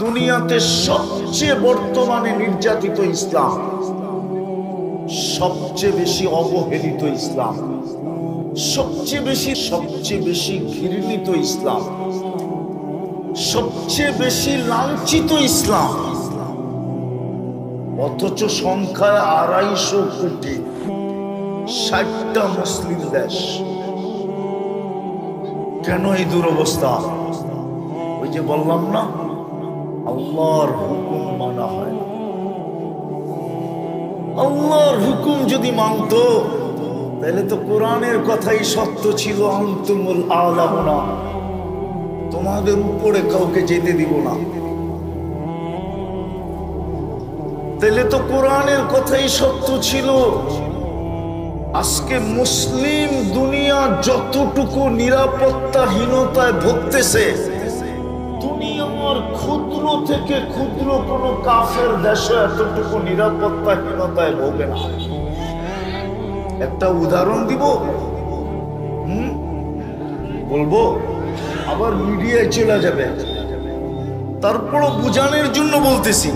দুনিয়াতে সবচেয়ে বর্তমানে নির্যাতিত ইসলাম, সবচেয়ে বেশি অবহেলিত ইসলাম, সবচেয়ে বেশি ঘৃণিত ইসলাম, সবচেয়ে বেশি লাঞ্ছিত ইসলাম, অথচ সংখ্যায় ২৫০ কোটি, ৬০টা মুসলিম দেশ। কেন এই দুরবস্থা? ওই যে বললাম না, আল্লাহর হুকুম মানা হয় না। আল্লাহর হুকুম যদি মানত তাহলে তো কোরআনের কথাই সত্য ছিল, আনতুমুল আ'লাউনা, তোমাদের উপরে কাউকে যেতে দিব না। তাহলে তো কোরআনের কথাই সত্য ছিল। আজকে মুসলিম দুনিয়া যতটুকু নিরাপত্তাহীনতায় ভুগতেছে, দুনিয়ার ক্ষুদ্র থেকে ক্ষুদ্র কোন কাফের দেশে এতটুকু নিরাপত্তাহীনতায় ভোগে না। একটা উদাহরণ দিব, বলবো, আবার মিডিয়ায় চলে যাবে, তারপরও বুঝানোর জন্য বলতেছি।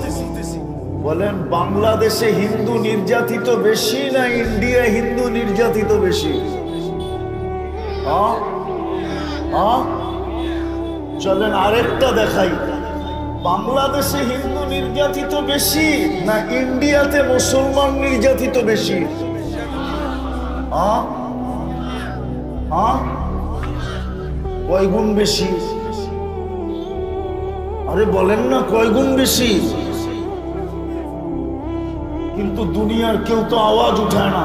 বলেন, বাংলাদেশে হিন্দু নির্যাতিত বেশি না ইন্ডিয়া হিন্দু নির্যাতিত বেশি? চলেন আরেকটা দেখাই, বাংলাদেশে হিন্দু নির্যাতিত বেশি না ইন্ডিয়াতে মুসলমান নির্যাতিত বেশি? কয় গুণ বেশি? আরে বলেন না, কয় গুণ বেশি? কিন্তু দুনিয়ার কেউ তো আওয়াজ উঠায় না।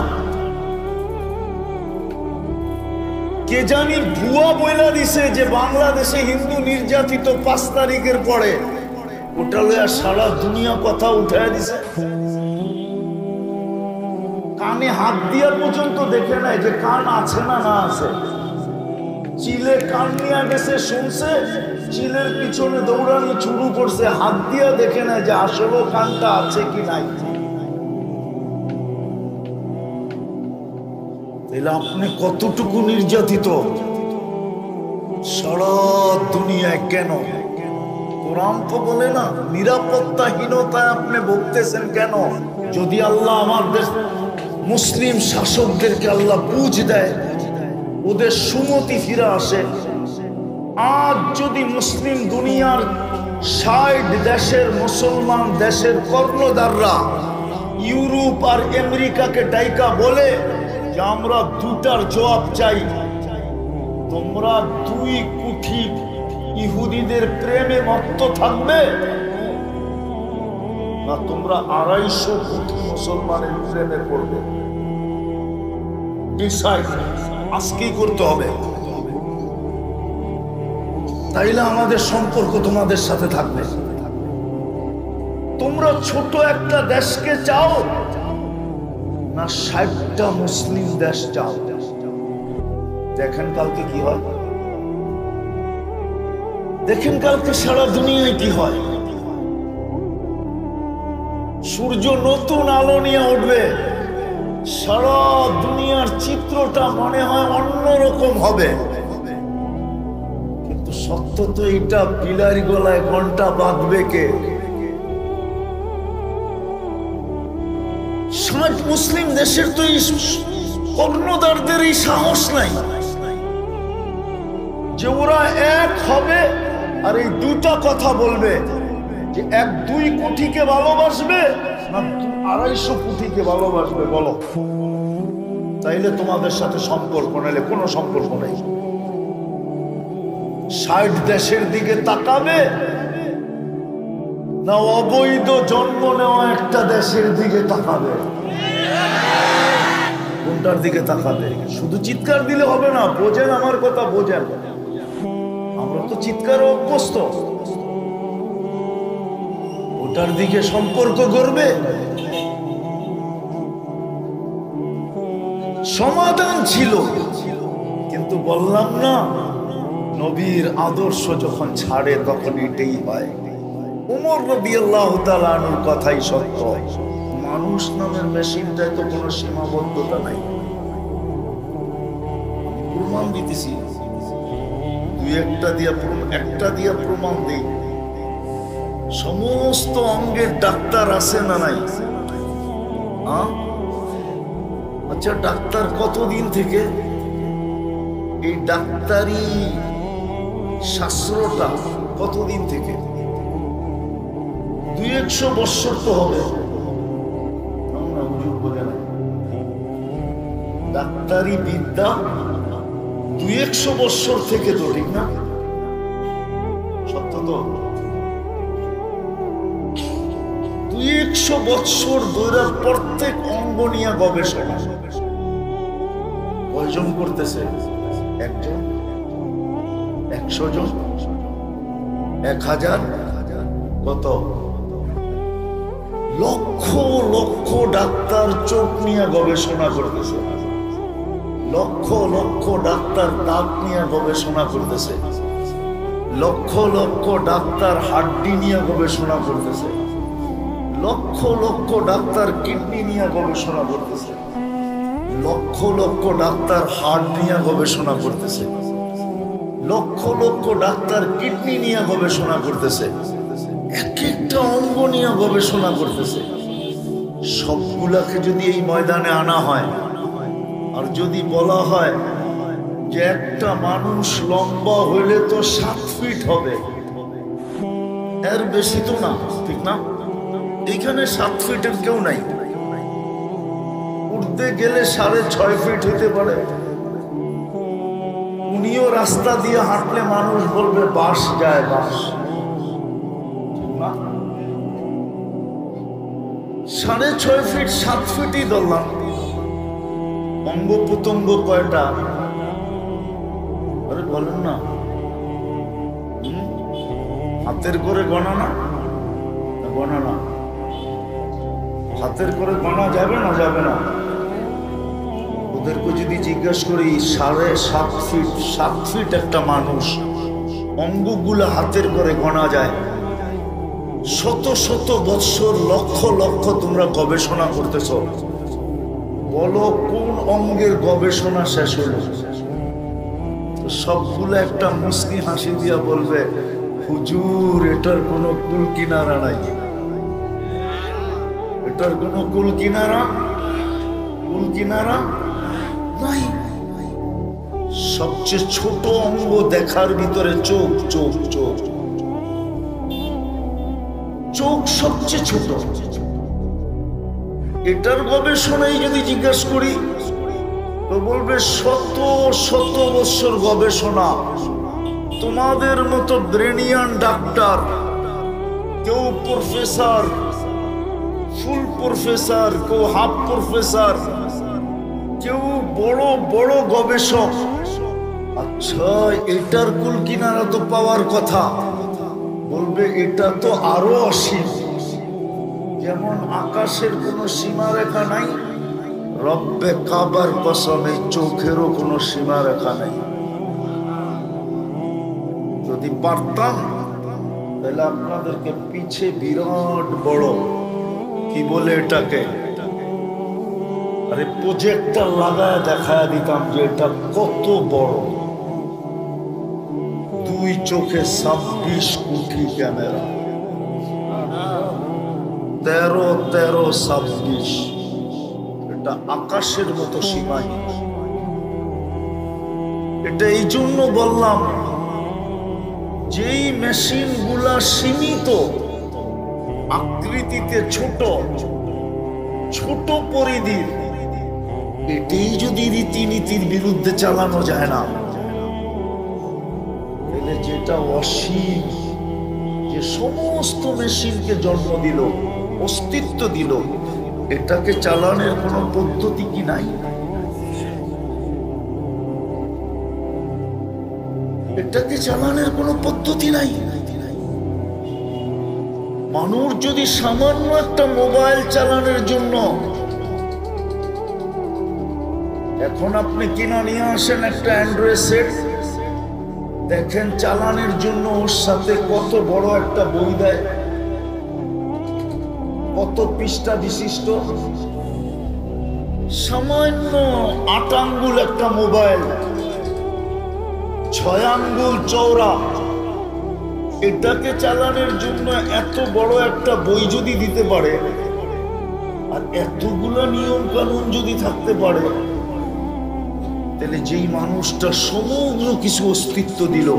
কে জানি ভুয়া বইলা দিছে যে বাংলাদেশে হিন্দু নির্যাতিত ৫ তারিখের পরে, ওটা লইয়া সারা দুনিয়া কথা উঠায় দিছে। কানে হাত দিয়া পর্যন্ত দেখে নাই যে কান আছে না না আছে। চিলে কান নিয়ে গেছে, শুনছে, চিলের পিছনে দৌড়ানো শুরু করছে, হাত দিয়া দেখে নাই যে আসলে কানটা আছে কি নাই। তাহলে আপনি কতটুকু নির্যাতিত সারা দুনিয়ায়? কেন? কোরআন তো বলে না, নিরাপত্তাহীনতায় আপনি ভুগতেছেন কেন? যদি আল্লাহ আমাদের মুসলিম শাসকদেরকে আল্লাহ বুঝ দেয়, ওদের সুমতি ফিরে আসে, আজ যদি মুসলিম দুনিয়ার ৬০ দেশের মুসলমান দেশের কর্ণধাররা ইউরোপ আর আমেরিকাকে ডাইকা বলে যে আমরা দুটার জবাব চাই, তোমরা ২ কোটি ইহুদিদের প্রেমে মত্ত থাকবে না তোমরা ২৫০ কোটি মুসলমানের প্রেমে পড়বে? ডিসাইড আজকেই করতে হবে। তাইলে আমাদের সম্পর্ক তোমাদের সাথে থাকবে। তোমরা ছোট একটা দেশকে চাও না ৬০টা মুসলিম দেশ চাও? দেখেন কালকে কি হয়, দেখেন কালকে সারা দুনিয়ায় কি হয়। সূর্য নতুন আলো নিয়ে উঠবে, সারা দুনিয়ার চিত্রটা মনে হয় অন্যরকম হবে। কিন্তু সত্য তো এটা, পিলারি গলায় ঘন্টা বাঁধবে কে? ৬০ মুসলিম দেশের তো কর্ণধারদের এই সাহস নাই যে ওরা এক হবে আর এই দুটা কথা বলবে যে ১-২ কোটিকে ভালোবাসবে না ২৫০ কোটিকে ভালোবাসবে। বলো, তাইলে তোমাদের সাথে সম্পর্ক, নাইলে কোনো সম্পর্ক নেই। ৬০ দেশের দিকে তাকাবে না অবৈধ জন্ম নেওয়া একটা দেশের দিকে তাকাবে? কোনটার দিকে তাকাবে? শুধু চিৎকার দিলে হবে না, বোঝেন আমার কথা, বোঝেন। আমরা তো চিৎকার অভ্যস্ত। ওটার দিকে সম্পর্ক করবে। সমাধান ছিল, কিন্তু বললাম না, নবীর আদর্শ যখন ছাড়ে তখন এটাই হয়। উমর রাদিয়াল্লাহু তাআলা আনহুর কথাই সত্য। মানুষ নামের মেশিনটায় তো কোনো সীমাবদ্ধতা নাই। প্রমাণ দিতেছি, একটা দিয়া প্রমাণ দিই। সমস্ত অঙ্গের ডাক্তার আছে না নাই? আচ্ছা, ডাক্তার কতদিন থেকে? এই ডাক্তারি শাস্ত্রটা কতদিন থেকে? 200 বৎসর তো হবে। ডাক্তারি বিদ্যা 200 বৎসর থেকে, তো ঠিক না? সত্য তো। 200 বৎসর ধরে প্রত্যেক অঙ্গ নিয়ে গবেষণা। কয়জন করতেছে? একজন, 100 জন, 1000, কত? লক্ষ লক্ষ ডাক্তার চোখ নিয়ে গবেষণা করতেছে, লক্ষ লক্ষ ডাক্তার দাঁত নিয়ে গবেষণা করতেছে, লক্ষ লক্ষ ডাক্তার হাড্ডি নিয়ে গবেষণা করতেছে, লক্ষ লক্ষ ডাক্তার কিডনি নিয়ে গবেষণা করতেছে, লক্ষ লক্ষ ডাক্তার হার্ট নিয়ে গবেষণা করতেছে, লক্ষ লক্ষ ডাক্তার কিডনি নিয়ে গবেষণা করতেছে, এক একটা অঙ্গ নিয়ে গবেষণা করতেছে। সবগুলাকে যদি এই ময়দানে আনা হয় আর যদি বলা হয় যে একটা মানুষ লম্বা হইলে তো 7 ফিট হবে, এর বেশি তো না, ঠিক না? এখানে 7 ফিটের কেউ নাই। উঠতে গেলে 6.5 ফিট হতে পারে। উনিও রাস্তা দিয়ে হাঁটলে মানুষ বলবে বাস যায়, বাস। 6.5 ফিট 7 ফিটই ধরলাম। অঙ্গ প্রত্যঙ্গ কয়টা? আরে বলেন না, হাতের করে গণা না? গণা না, হাতের করে গণা যাবে না? যাবে না। ওদেরকে যদি জিজ্ঞাসা করি 7.5 ফিট, 7 ফিট একটা মানুষ, অঙ্গগুলো হাতের করে গণা যায়। শত শত বৎসর, লক্ষ লক্ষ তোমরা গবেষণা করতেছ, বলো কোন অঙ্গের গবেষণা শেষ হলো? সবগুলো একটা মুস্কি হাসি দিয়া বলবে হুজুর এটার কোনো কুল কিনারা নাই, এটার কোনো কুল কিনারা নাই। সবচেয়ে ছোট অঙ্গ দেখার ভিতরে চোখ, চোখ চোখ চোখ সবচেয়ে ছোট। এটার গবেষণাই যদি জিজ্ঞাসা করি তো বলবে শত শত বছর গবেষণা। তোমাদের মতো ব্রেনিয়ান ডাক্তার, কেউ প্রফেসর, ফুল প্রফেসর, কেউ হাফ প্রফেসর, কেউ বড় বড় গবেষক। আচ্ছা, এটার কুল কিনারা তো পাওয়ার কথা। বলবে এটা তো আরো অসীম। যেমন আকাশের কোনো সীমারেখা নাই, রব্বে কাবার কসমে চোখেরও কোনো সীমারেখা নাই। যদি পারতাম তাহলে আপনাদেরকে পিছে বিরাট বড়, কি বলে এটাকে, আরে প্রজেক্টর লাগায় দেখায় দিতাম যে এটা কত বড়। 2 চোখে 26 কোটি ক্যামেরা, 13-26, এটা আকাশের মতো সীমাহীন। এটা এই জন্য বললাম, যেই মেশিন গুলা সীমিত আকৃতিতে, ছোট ছোট পরিধির, এটাই যদি রীতিনীতির বিরুদ্ধে চালানো যায় না, তাহলে যেটা অসীম, যে সমস্ত মেশিনকে জন্ম দিল, অস্তিত্ব দিল, এটাকে চালানোর কোনো পদ্ধতি কি নাই? এটাকে চালানোর কোনো পদ্ধতি নাই। মানুষ যদি সামান্য একটা মোবাইল চালানোর জন্য, এখন আপনি কিনা নিয়ে আসেন একটা অ্যান্ড্রয়েড সেট, দেখেন চালানোর জন্য ওর সাথে কত বড় একটা বই দেয়, কত পৃষ্ঠা বিশিষ্ট। সামান্য 8 আঙ্গুল একটা মোবাইল, 6 আঙ্গুল চওড়া, এটাকে চালানোর জন্য এত বড় একটা বই যদি দিতে পারে আর এতগুলো নিয়ম কানুন যদি থাকতে পারে, তাহলে যেই মানুষটা সমগ্র কিছু অস্তিত্ব দিল,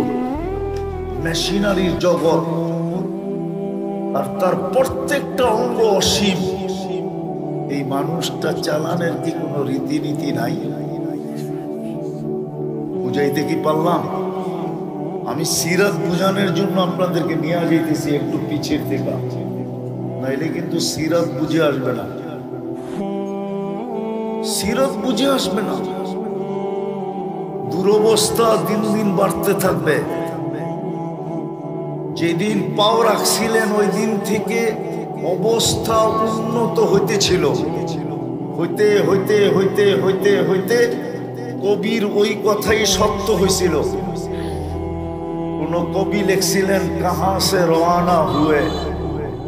মেশিনারির জগৎ, আর তার প্রত্যেকটা অঙ্গ অসীম, এই মানুষটা চালানোর কি কোনো রীতিনীতি নাই? বুঝাইতে কি পারলাম? আমি সিরাত বুঝানোর জন্য আপনাদেরকে নিয়ে যাইতেছি একটু পিছের থেকে, নাইলে কিন্তু সিরাত বুঝে আসবে না, সিরাত বুঝে আসবে না। দুরবস্থা দিন দিন বাড়তে থাকবে। যেদিন পাও রাখছিলেন ওই দিন থেকে অবস্থা উন্নত হইতেছিল, হইতে হইতে হইতে হইতে হইতে কবির ওই কথাই সত্য হয়েছিল। কোন কবি লিখছিলেন, কাহা সে রওয়ানা হুয়ে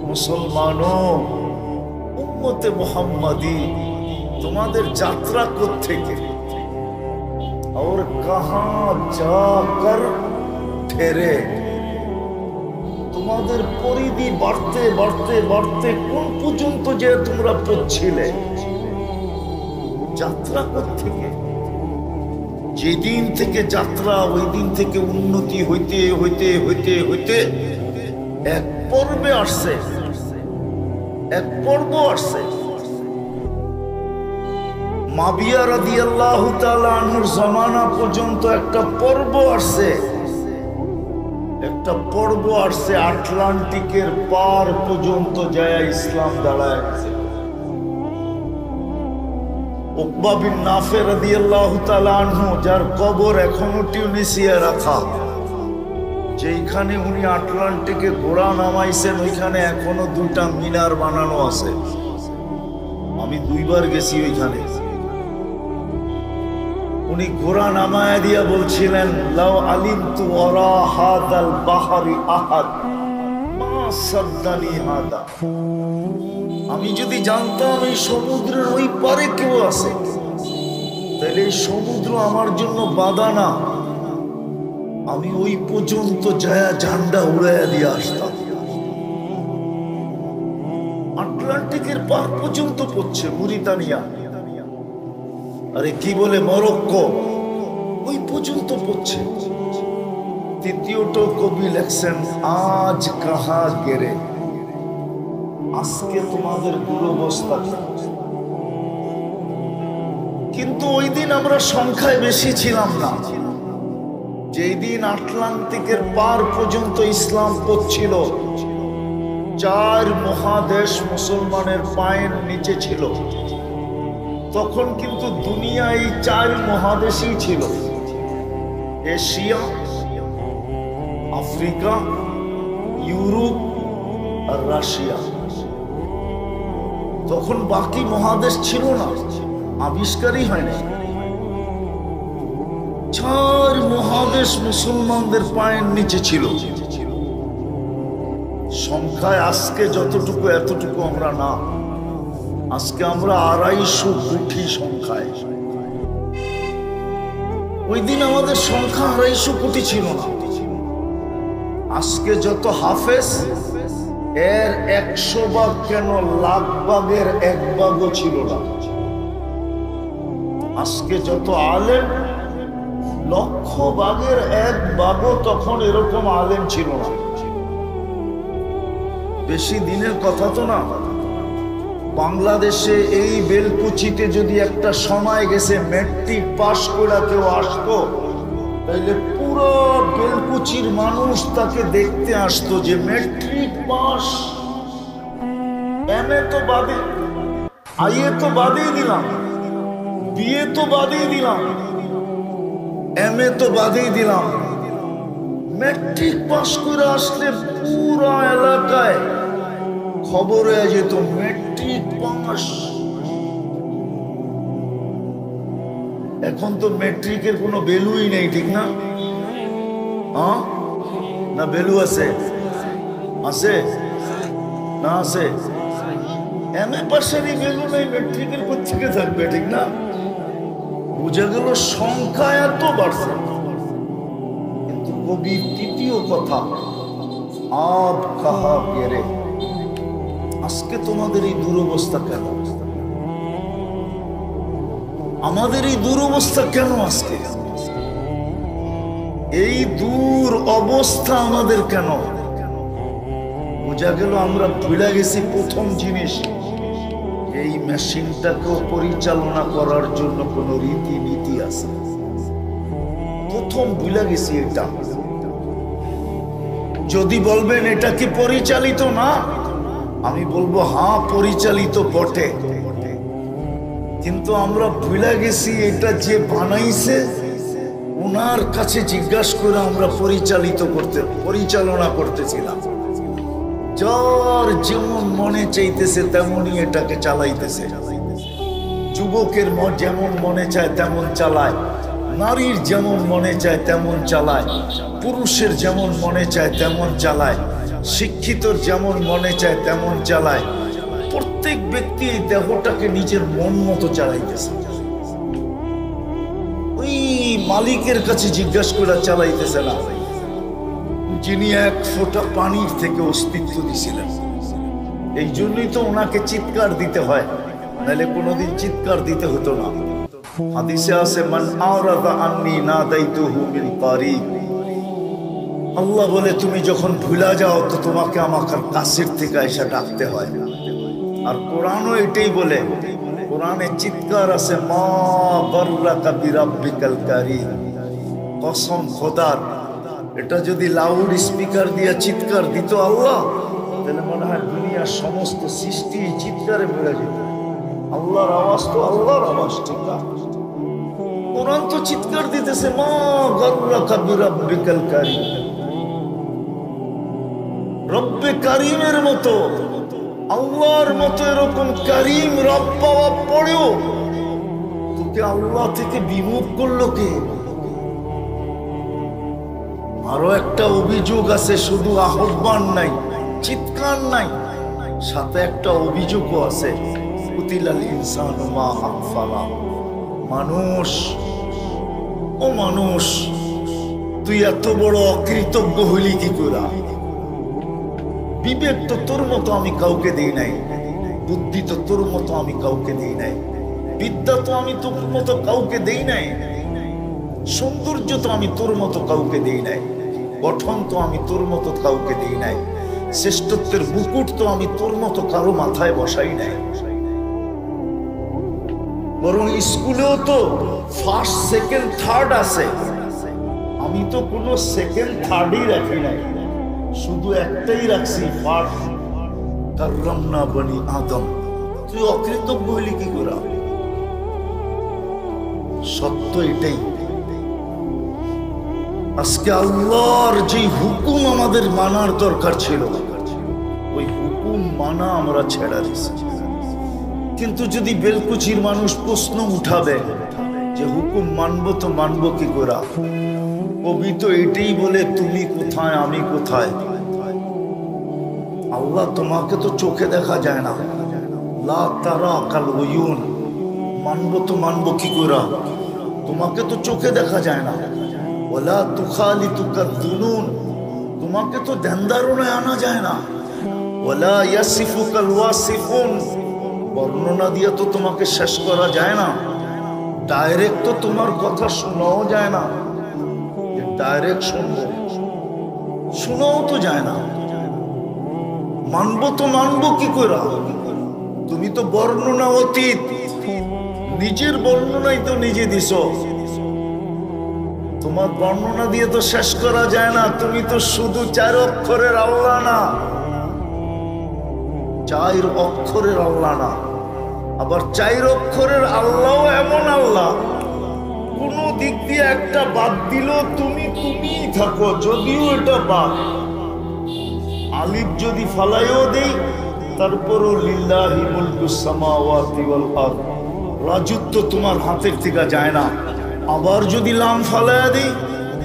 মুসলমানো উম্মতে মুহাম্মাদি, তোমাদের যাত্রা কোত্থেকে और कहां जाकर ठहरे, তোমাদের পরিধি বাড়তে বাড়তে বাড়তে কোন পর্যন্ত যে তোমরা পৌঁছিলে, যাত্রা কোত্থেকে? যেদিন থেকে যাত্রা ওই দিন থেকে উন্নতি হইতে হইতে হইতে হইতে এক পর্বে আসছে, এক পর্ব আসছে। মাবিয়া রাদিয়াল্লাহু তাআলা আনহুর জামানা পর্যন্ত একটা পর্ব আসছে, একটা পর্ব আসছে আটলান্টিকের পার পর্যন্ত যায় ইসলাম দাঁড়ায় গেছে। উকবা বিন নাফে রাদিয়াল্লাহু তাআলা আনহু, যার কবর এখনো টিউনিসিয়া রাখা, যেখানে উনি আটলান্টিকে ঘোড়া নামাইছেন, ওইখানে এখনো 2টা মিনার বানানো আছে। আমি 2বার গেছি ওইখানে। উনি ঘোড়া নামায় দিয়া বলছিলেন, লাউ আলিমতু ওয়ারা হাদাল বাহরি আহাদ মা সাদ্দানি হাদা, আমি যদি জানতাম এই সমুদ্রের ওই পারে কেউ আছে, তাহলে এই সমুদ্র আমার জন্য বাধা না, আমি ওই পর্যন্ত যায় ঝান্ডা উড়াইয়া দিয়ে আসতাম। আটলান্টিকের পার পর্যন্ত পড়ছে মরিতানিয়া, আরে কি বলে মরক্কো, ওই পর্যন্ত পড়ছে। তৃতীয়ত কবি লেখছেন, আজ কাহা গেরে, আজকে তোমাদের দুরবস্থা। কিন্তু ওই দিন আমরা সংখ্যায় বেশি ছিলাম না। যেই দিন আটলান্টিকের পার পর্যন্ত ইসলাম পৌঁছিল, 4 মহাদেশ মুসলমানের পায়ের নিচে ছিল। তখন কিন্তু দুনিয়া এই 4 মহাদেশই ছিল, এশিয়া, আফ্রিকা, ইউরোপ আর রাশিয়া। তখন বাকি মহাদেশ ছিল না, আবিষ্কারই হয়নি। 4 মহাদেশ মুসলমানদের পায়ের নিচে ছিল। সংখ্যায় আজকে যতটুকু এতটুকু আমরা না, আজকে আমরা 250 কোটি সংখ্যায়। ওই দিন আমাদের সংখ্যা 250 কোটি ছিল না। আজকে যত হাফেজ, এর 100 ভাগ কেন লাখ ভাগের 1 ভাগও ছিল না। আজকে যত আলেম, লক্ষ ভাগের 1 ভাগও তখন এরকম আলেম ছিল না। বেশি দিনের কথা তো না। বাংলাদেশে এই বেলকুচিতে যদি একটা সময় গেছে ম্যাট্রিক পাশ করে কেউ আসতো, তাইলে পুরো বেলকুচির মানুষ তাকে দেখতে আসতো যে ম্যাট্রিক পাস। এমএ তো বাদে, আইএ তো বাদেই দিলাম, বিএ তো বাদেই দিলাম, এমএ তো বাদেই দিলাম, ম্যাট্রিক পাস করে আসলে পুরো এলাকায় খবর হয়ে যেত ম্যাট্রিক পাস। এখন তো ম্যাট্রিকের কোনো ভ্যালুই নেই, ঠিক না? হ্যাঁ না, ভ্যালু আছে? আছে না? আছে। এমএ পাশেরই ভ্যালু নেই, ম্যাট্রিকের কোত্থেকে থাকবে, ঠিক না? বুঝা গেল সংখ্যা এত বাড়ছে। কিন্তু কবির তৃতীয় কথা, আব কাহা গেরে। আজকে তোমাদের এই দুরবস্থা কেন? আমাদের এই দুরবস্থা কেন আজকে? এই দূর অবস্থা আমাদের কেন? বোঝা গেল আমরা ভুলে গেছি প্রথম জিনিস, এই মেশিনটাকেও পরিচালনা করার জন্য কোন রীতি নীতি আছে। প্রথম ভুলে গেছি এটা। যদি বলবেন এটা কি পরিচালিত না, আমি বলবো হ্যাঁ পরিচালিত বটে, কিন্তু আমরা ভুলে গেছি এটা যে বানাইছে ওনার কাছে জিজ্ঞাসা করে আমরা পরিচালনা করতেছিলাম। যার যেমন মনে চাইতেছে তেমনই এটাকে চালাইতেছে। যুবকের যেমন মনে চায় তেমন চালায়, নারীর যেমন মনে চায় তেমন চালায়, পুরুষের যেমন মনে চায় তেমন চালায়, শিক্ষিতর যেমন মনে চায় তেমন চালায়। প্রত্যেক ব্যক্তি এই দেহটাকে নিজের মন মতো চালাইতেছে। ওই মালিকের কাছে জিজ্ঞাসা করে চালাইতেছে না, যিনি এক ফোঁটা পানির থেকে অস্তিত্ব দিছিলেন। এই জন্যই তো ওনাকে চিৎকার দিতে হয়, নাহলে কোনোদিন চিৎকার দিতে হতো না। হাদিসে আছে, মান আরাদা আন্নি নাদাইতুহু মিন তারিক। আল্লাহ বলে তুমি যখন ভুলা যাও তো তোমাকে আমার কাছের থেকে এসে ডাকতে হয়। আর কোরআনও এটাই বলে, কোরআনে চিৎকার আছে, মা বাররাকা বিরাব্বিকাল কারীম। কসম খোদার, এটা যদি লাউড স্পিকার দিয়ে চিৎকার দিত আল্লাহ, তাহলে মনে হয় দুনিয়ার সমস্ত সৃষ্টি চিৎকারে ভরে যেত। আল্লাহর আওয়াজ তো আল্লাহর আওয়াজ, ঠিক আছে? কোরআন তো চিৎকার দিতেছে, মা গাররাকা বিরাব্বিকাল কারীম। রব্বে কারীমের মতো, আল্লাহর মতো এরকম কারীম রব পাওয়া পড়েও তোকে আল্লাহ থেকে বিমুখ করলো কে? আরো একটা অভিযোগ আছে, শুধু আহ্বান নাই, চিৎকার নাই, সাথে একটা অভিযোগও আছে, কুতিলাল ইনসানু মা আকফারা। মানুষ, ও মানুষ, তুই এত বড় অকৃতজ্ঞ হইলি কি করে? বিবেক তো তোর মতো আমি কাউকে দিই নাই, বুদ্ধি তো তোর মতো আমি কাউকে দিই নাই, বিদ্যা তো আমি তোর মতো কাউকে দেই নাই, সৌন্দর্য তো আমি তোর মতো কাউকে দেই নাই, গঠন তো আমি তোর মতো কাউকে দেই নাই, শ্রেষ্ঠত্বের মুকুট তো আমি তোর মতো কারো মাথায় বসাই নাই। বরং স্কুলেও তো ফার্স্ট সেকেন্ড থার্ড আছে, আমি তো কোনো সেকেন্ড থার্ডই রাখি নাই, শুধু একটাই রাখছি, ফার্স্ট। কাররামনা বনি আদম। তুই অকৃতজ্ঞ হইলি কি করে? সত্য এটাই। আজকে আল্লাহর যে হুকুম আমাদের মানার দরকার ছিল, ওই হুকুম মানা আমরা ছেড়ে দিচ্ছি। কিন্তু যদি বেলকুচির মানুষ প্রশ্ন উঠাবে যে হুকুম মানবো তো মানবো কি করে, কবি তো এটাই বলে, তুমি কোথায় আমি কোথায়। আল্লাহ তোমাকে তো চোখে দেখা যায় না, লা তারা কাল উয়ুন। মানবো তো মানবো কি করে, তোমাকে তো চোখে দেখা যায় না। ওয়ালা তুখালিতুকা দুনুন, তোমাকে তো ধ্যান ধারণায় আনা যায় না। ওয়ালা ইয়াসিফুকাল ওয়াসিফুন, বর্ণনা দিয়ে তো তোমাকে শেষ করা যায় না। ডাইরেক্ট তো তোমার কথা শোনাও যায় না, ডাইরেক্ট শোনাও তো যায় না। মানবো তো মানবো কি করে, তুমি তো বর্ণনা অতীত, নিজের বর্ণনাই তো নিজে দিছ, তোমার বর্ণনা দিয়ে তো শেষ করা যায় না। তুমি তো শুধু 4 অক্ষরের আল্লাহ না, 4 অক্ষরের আল্লাহ না, আবার 4 অক্ষরের আল্লাহ এমন আল্লাহ, কোন দিক দিয়ে একটা বাদ দিল তুমিই থাকো, যদিও এটা বাদ। আলিফ যদি ফালাইও দেই, তারপরও লিল্লাহি মুলকুস সামাওয়াতি ওয়াল আরদ, রাজত্ব তোমার হাতের থেকে যায় না। আবার যদি লাম ফালাইয়া দিই,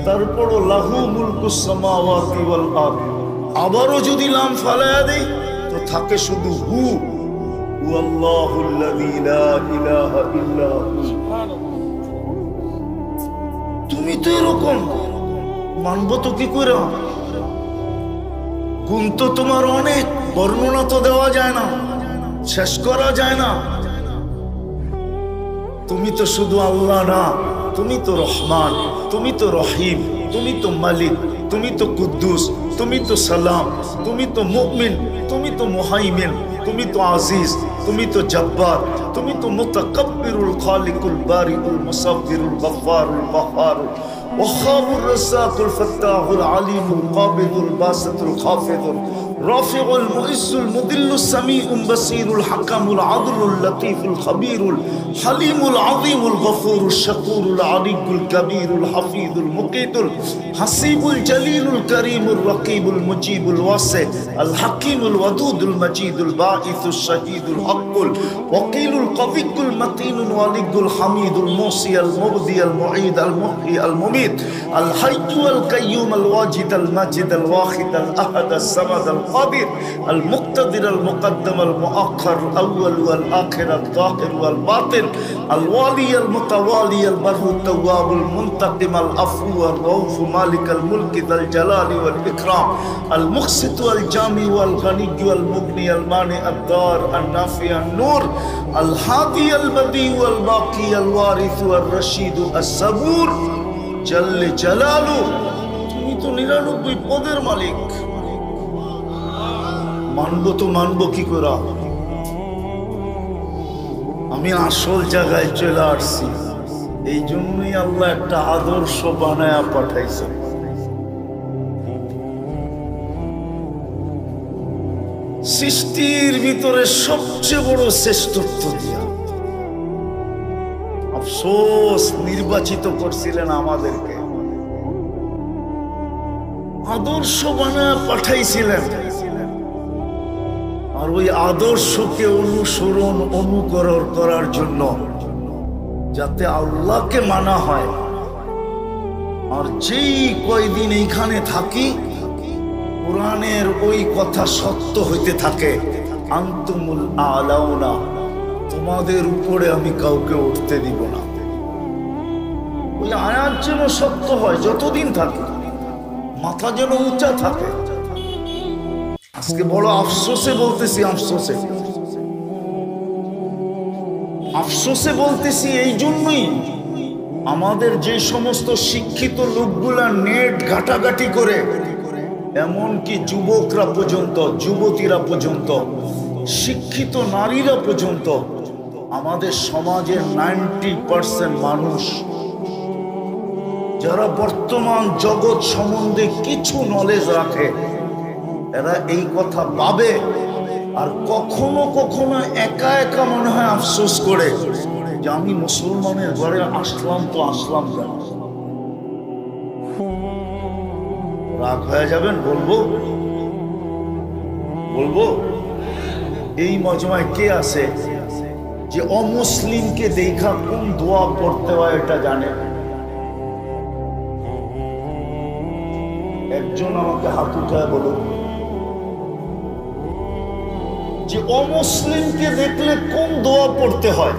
তারপরও লাহু মুলকুস সামাওয়াতি ওয়াল আরদ, আবারও যদি লাম ফালাইয়া দিই তো থাকে শুধু হু, হুয়াল্লাহুল্লাযী লা ইলাহা ইল্লা হু। তুমি তো এরকম, মানবো তো কি করে? গুণ তো তোমার অনেক, বর্ণনা তো দেওয়া যায় না, শেষ করা যায় না। তুমি তো শুধু আল্লাহ না, তুমি তো রহমান, তুমি তো রহিম, তুমি তো মালিক, তুমি তো কুদ্দুস, তুমি তো সালাম, তুমি তো মুমিন, তুমি তো মুহাইমিন, তুমি তো আজিজ, তুমি তো জব্বার, তুমি তো মুতাকাব্বিরুল খালিকুল বারিউল মুসাব্বিরুল গফফারুল কাহ্হারুল ওয়াহ্হাবুর রাজ্জাকুল ফাত্তাহুল আলিমুল কাবিদুল বাসিতুল খাফিদুল রাফিউল মুইজ্জুল মুদিল্লুস সামিউল বাসীরুল হাকামুল আদলুল লতীফুল খবীরুল হালিমুল আযীমুল গফুরুশ শাকুরুল আলিয়ুল কবীরুল হাফিজুল মুকীতুল হাসিবুল জলিলুল করিমুর রকিবুল মুজিবুল ওয়াসি আল হাকিমুল ওয়াদুদুল মজিদুল বাঈসুশ শাহীদুল হকুল ওয়াকিলুল কবিয়ুল মতিনুল ওয়ালিয়ুল হামিদুল মুসি আল মুবদি আল মুঈদ আল মুহয়ি আল মুমীত আল হাইয়্যু আল কাইয়্যুম আল ওয়াজিদ আল মাজিদ আল ওয়াহিদ আল আহাদ আস সামাদ আল কাদির আল মুক্তাদির আল মুকদ্দম আল মুআখ্খার আউয়াল ওয়াল আখির আল যাহির ওয়াল বাতিন আল ওয়ালি আল মুতাওয়ালি আল বাররু তাওয়াব আল মুনতাকিম আল আফু আল রউফ মালিক আল মুলক যাল জালালি ওয়াল ইকরাম আল মুকসিত আল জামি ওয়াল গনি ওয়াল মুগনি আল মানি আদ দার আন নাফি আন নূর আল হাদি আল বদি ওয়াল বাকি আল ওয়ারিস ওয়াল রশিদ আস সাবুর জাল্লে জালালু। তুমি তো 99 পদের মালিক, মানবো তো মানবো কি করে? আমি আসল জায়গায় চলে আসছি, এই জন্যই আল্লাহ একটা আদর্শ বানায়া পাঠাইছে। সৃষ্টির ভিতরে সবচেয়ে বড় শ্রেষ্ঠত্ব দিয়া আফসোস নির্বাচিত করছিলেন আমাদেরকে, আদর্শ বানায়া পাঠাইছিলেন। আর ওই আদর্শকে অনুসরণ অনুকরণ করার জন্য যাতে আল্লাহকে মানা হয়। আর যেই কয়দিন এইখানে থাকি কোরআনের ওই কথা সত্য হইতে থাকে, আনতুমুল আলাউনা, তোমাদের উপরে আমি কাউকে উঠতে দিব না। ওই আয়াত যেন সত্য হয়, যতদিন থাকে মাথা যেন উঁচা থাকে। আজকে বড় আফসোসে বলতেছি, আফসোসে বলতেছি এই জন্যই আমাদের যে সমস্ত শিক্ষিত লোকগুলা নেট ঘাটাঘাটি করে, এমনকি যুবকরা পর্যন্ত, যুবতীরা পর্যন্ত, শিক্ষিত নারীরা পর্যন্ত, আমাদের সমাজের 90% মানুষ যারা বর্তমান জগৎ সম্বন্ধে কিছু নলেজ রাখে, এরা এই কথা ভাবে। আর কখনো কখনো একা একা মনে হয় আফসোস করে যে আমি মুসলমানের ঘরে আসলাম তো আসলাম কেন? রাগ হয়ে যাবেন বলবো এই মজমায় কে আছে যে অমুসলিমকে দেখা কোন দোয়া পড়তে হয় এটা জানে? একজন আমাকে হাত উঠায় বলো যে অমুসলিমকে দেখলে কোন দোয়া পড়তে হয়।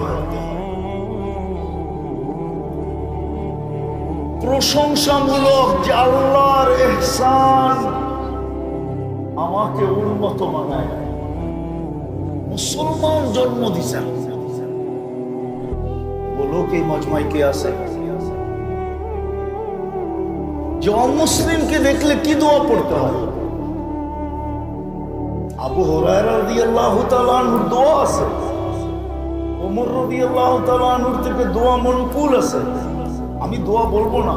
প্রশংসামূলক যে আল্লাহর ইহসান আমাকে উন্মত বানায়, মুসলমান জন্ম দিছেন। বলো কি মজমায় কে আছে যে অমুসলিমকে দেখলে কি দোয়া পড়তে হয়? আবু হুরায়রা রাদিয়াল্লাহু তাআলা আনহুর দোয়া আছে, ওমর রাদিয়াল্লাহু তাআলা আনহুর থেকে দোয়া মনকুল আছে। আমি দোয়া বলবো না,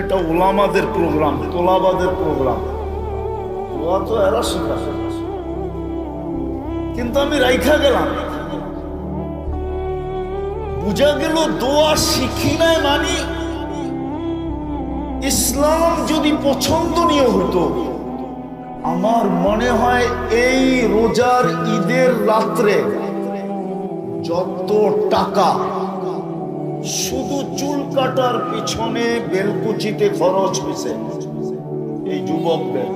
এটা উলামাদের প্রোগ্রাম, তোলাবাদের প্রোগ্রাম। দোয়া তো এরা শিখাছে, কিন্তু আমি রাইখা গেলাম। বুঝা গেল দোয়া শিখি নাই মানে ইসলাম যদি পছন্দনীয় হতো, আমার মনে হয় এই রোজার ঈদের রাত্রে যত টাকা শুধু চুল কাটার পিছনে বেলকুচিতে খরচ হয়েছে এই যুবকদের,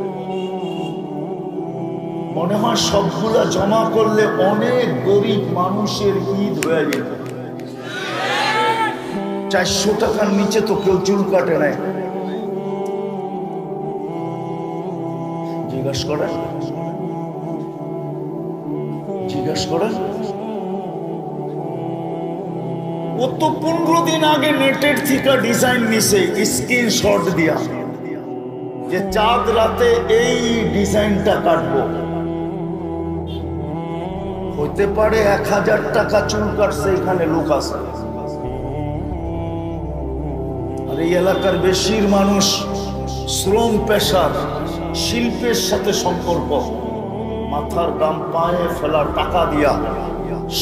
মনে হয় সবগুলা জমা করলে অনেক গরিব মানুষের ঈদ হয়ে যেত। 400 টাকার নিচে তো কেউ চুল কাটে নাই। জিজ্ঞাসা করেন, জিজ্ঞাসা করেন। ও তো 15 দিন আগে নেটের থেকে ডিজাইন নিছে স্ক্রিনশট দিয়া, যে চাঁদ রাতে এই ডিজাইনটা কাটবো। হইতে পারে 1000 টাকা চুল কাটছে এখানে লোক আছে, আর এই এলাকার বেশির মানুষ শ্রম পেশার শিল্পের সাথে সম্পর্ক, মাথার দাম পায়ে ফেলা টাকা দিয়া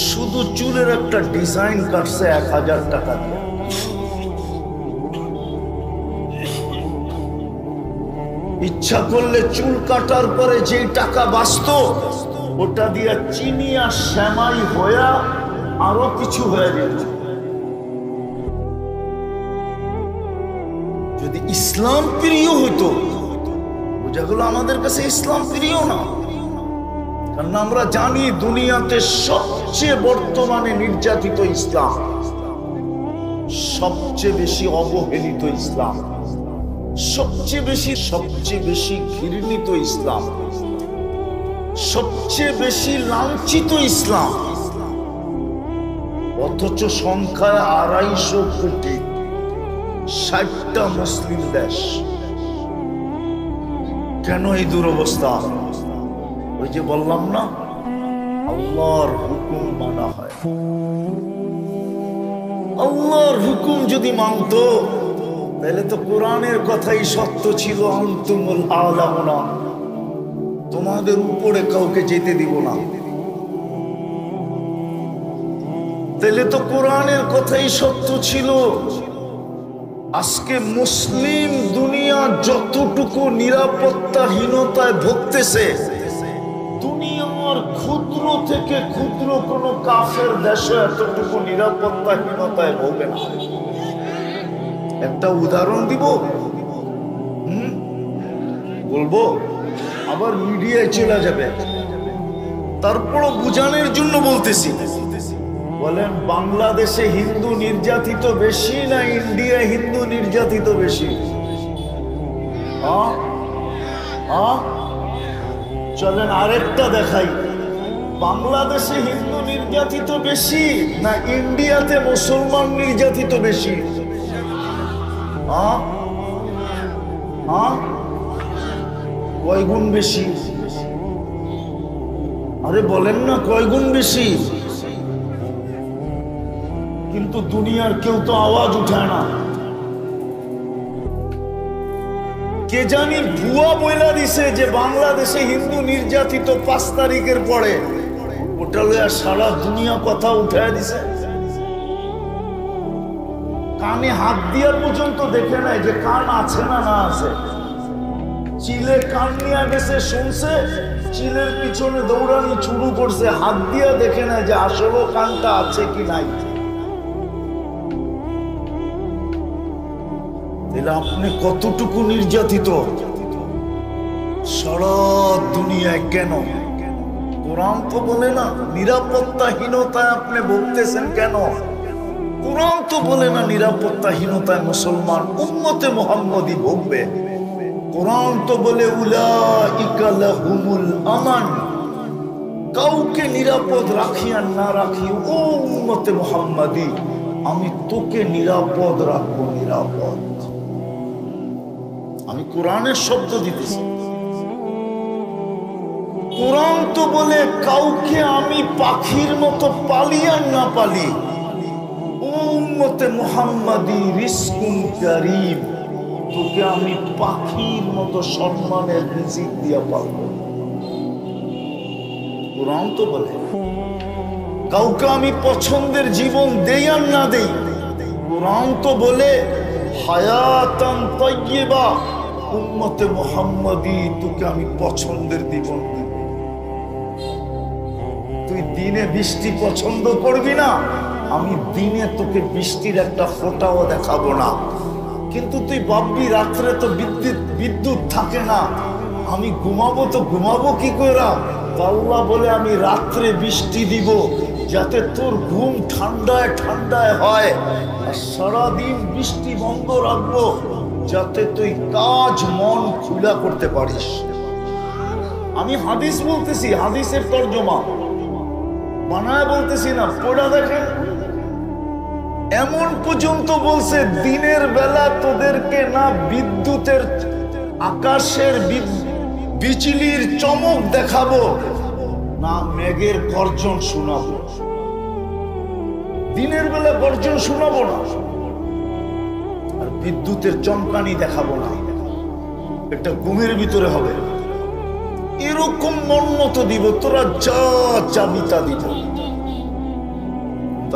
শুধু চুলের একটা ডিজাইন কাটছে 1000 টাকা দিয়ে। ইচ্ছা করলে চুল কাটার পরে যে টাকা বাঁচত ওটা দিয়া চিনি আর শ্যামাই হইয়া আরো কিছু হয়ে যেত। যদি ইসলাম প্রিয় হইতো, যেগুলো আমাদের কাছে ইসলাম প্রিয় না, কারণ আমরা জানি দুনিয়াতে সবচেয়ে বর্তমানে নির্যাতিত ইসলাম, সবচেয়ে বেশি অবহেলিত ইসলাম, সবচেয়ে বেশি ঘৃণিত ইসলাম, সবচেয়ে বেশি লাঞ্ছিত ইসলাম, অথচ সংখ্যায় 250 কোটি, 60টা মুসলিম দেশ। কেন এই দুরবস্থা? ওই যে বললাম না, আল্লাহর হুকুম মানা হয়। আল্লাহর হুকুম যদি মানত তাহলে তো কোরআনের কথাই সত্য ছিল, আনতুমুল আ'লাউনা, তোমাদের উপরে কাউকে যেতে দিব না। তাহলে তো কোরআনের কথাই সত্য ছিল। আজকে মুসলিম দুনিয়া যতটুকু নিরাপত্তাহীনতায় ভুগতেছে, দুনিয়ার ক্ষুদ্র থেকে ক্ষুদ্র কোন কাফের দেশে এতটুকু নিরাপত্তাহীনতায় ভোগে না। একটা উদাহরণ দিব, বলবো আবার মিডিয়ায় চলে যাবে, তারপরও বুঝানোর জন্য বলতেছি। বলেন, বাংলাদেশে হিন্দু নির্যাতিত বেশি না ইন্ডিয়া হিন্দু নির্যাতিত বেশি? চলেন আরেকটা দেখাই, বাংলাদেশে হিন্দু নির্যাতিত বেশি না ইন্ডিয়াতে মুসলমান নির্যাতিত বেশি? কয় গুণ বেশি? আরে বলেন না, কয় গুণ বেশি? কিন্তু দুনিয়ার কেউ তো আওয়াজ উঠায় না। কে জানি ভুয়া বইলা দিছে যে বাংলাদেশে হিন্দু নির্যাতিত 5 তারিখের পরে, ওটা লইয়া সারা দুনিয়া কথা উঠায় দিছে। কানে হাত দিয়া পর্যন্ত দেখে নাই যে কান আছে না না আছে। চিলে কান নিয়ে গেছে, শুনছে, চিলের পিছনে দৌড়ানি শুরু করছে, হাত দিয়া দেখে নাই যে আসলে কানটা আছে কি নাই। তাহলে আপনি কতটুকু নির্যাতিত সারা দুনিয়ায়? কেন? কোরআন তো বলে না নিরাপত্তাহীনতায় আপনি ভুগতেছেন কেন? কোরআন তো বলে না নিরাপত্তাহীনতায় মুসলমান উম্মতে মুহাম্মদী ভুগবে। কোরআন তো বলে উলাইকা লাহুমুল আমান, কাউকে নিরাপদ রাখি আর না রাখি, ও উম্মতে মুহাম্মদী আমি তোকে নিরাপদ রাখবো। নিরাপদ আমি কোরআনের শব্দ দিতেছি। কোরআন তো বলে কাউকে আমি পাখির মতো পালি আর না পালি, উম্মতে মুহাম্মাদি রিজকুন কারীম, তোকে আমি পাখির মতো সম্মানের রিজিক দিয়া পালবো। কোরআন তো বলে কাউকে আমি পছন্দের জীবন দেই আর না দেই। কোরআন তো বলে হায়াতান তাইয়্যিবা, উম্মতে মুহাম্মাদি তোকে আমি পছন্দের জীবন দেব। তুই দিনে বৃষ্টি পছন্দ করবি না, আমি দিনে তোকে বৃষ্টির একটা ফোঁটাও দেখাবো না। কিন্তু তুই ভাববি রাত্রে তো বিদ্যুৎ থাকে না, আমি ঘুমাবো তো ঘুমাবো কি করে? আল্লাহ বলে আমি রাত্রে বৃষ্টি দিব যাতে তোর ঘুম ঠান্ডায় ঠান্ডায় হয়, আর সারাদিন বৃষ্টি বন্ধ রাখবো যাতে তুই কাজ মন খুলা করতে পারিস। আমি হাদিস বলতেছি, হাদিসের তর্জমা বানায় বলতেছি না, পড়া দেখেন। এমন পর্যন্ত বলছে দিনের বেলা তোদেরকে না বিদ্যুতের আকাশের বিজলির চমক দেখাবো, না মেঘের গর্জন শোনাবো। দিনের বেলা গর্জন শোনাবো না, আর বিদ্যুতের চমকানি দেখাবো না, একটা ঘুমের ভিতরে হবে। এরকম মন্নত দিব, তোরা যা চাবি তা দিব।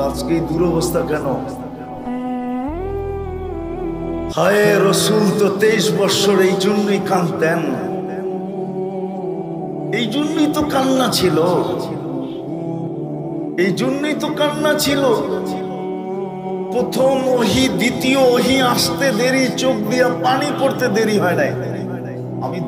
আজকে এই দুরবস্থা কেন? হায় রসুল তো 23 বছর এই জন্যই কাঁদতেন, এই জন্যই তো কান্না ছিল, এই জন্যই তো কান্না ছিল। প্রথম ওহি, দ্বিতীয় ওহি আসতে দেরি, চোখ দিয়া পানি পড়তে দেরি হয় নাই। আমি